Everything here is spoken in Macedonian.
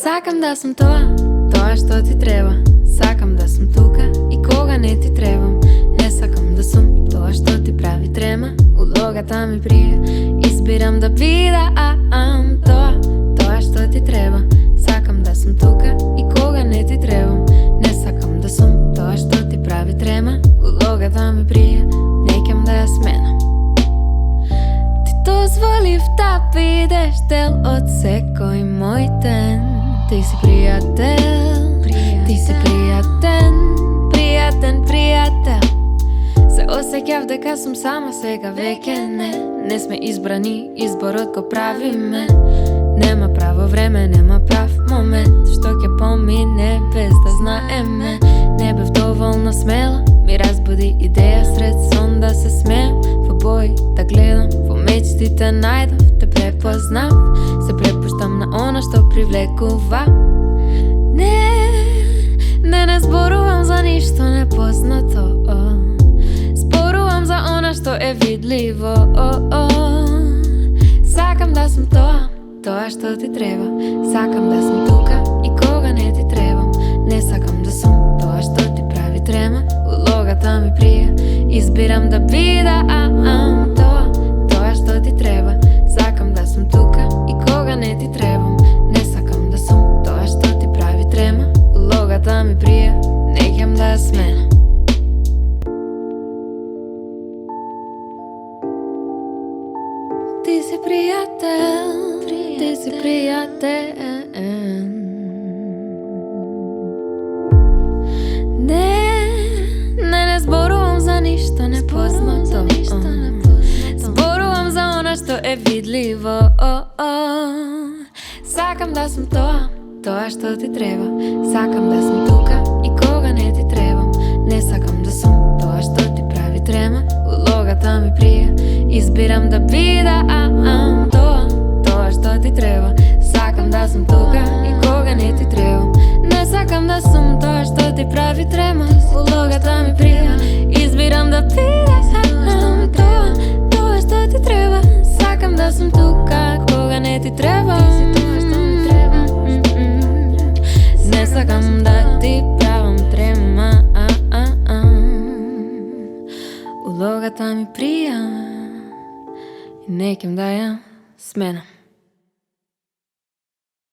Сакам да сум тоа што ти треба. Сакам да сум тука и кога не ти требам. Не сакам да сум тоа што ти прави трема. Улогата ми прија, избирам да бидам тоа што ти треба. Сакам да сум тука и кога не ти требам. Не сакам да сум тоа што ти прави трема. Улогата ми прија, не ќам да ја сменам. Ти дозволив да бидеш дел од секој мој ден. Ти си пријател, ти си пријатен, пријател. Се осеќав дека сум сама, сега веќе не сме избрани, изборот го правиме. Нема право време, нема прав момент, што ќе помине без да знаеме. Не бев доволно смела, ми разбуди идеја сред сон да се смеам. Во бои да гледам, во мечтите најдов, те препознав. Се препуштам на она што привлекува. Не зборувам за ништо непознато, зборувам за она што е видливо. Сакам да сум тоа што ти треба. Сакам да сум тука и кога не ти требам. Не сакам да сум тоа што ти прави трема. Улогата ми прија, избирам да бидам тоа што ти треба. Сакам да сум тука и кога не ти требам. Не сакам да сум тоа што ти прави трема. Улогата ми прија, не ќам да ја сменам. Ти си пријател, ти си пријатен. Не зборувам за ништо непознато, зборувам за она што е видливо. Сакам да сум тоа што ти треба. Сакам да сум тука и кога не ти требам. Не сакам да сум тоа што ти прави трема. Улогата ми прија, избирам да бидам тоа што ти треба. Сакам да сум тука и кога не ти требам. Не сакам да сум тоа што ти прави трема. Улогата ми прија, избирам да бидам тоа што ти треба. Сакам да сум тука кога не ти треба. Не сакам да ти правам трема. Улогата ми прија и не ќам да ја сменам.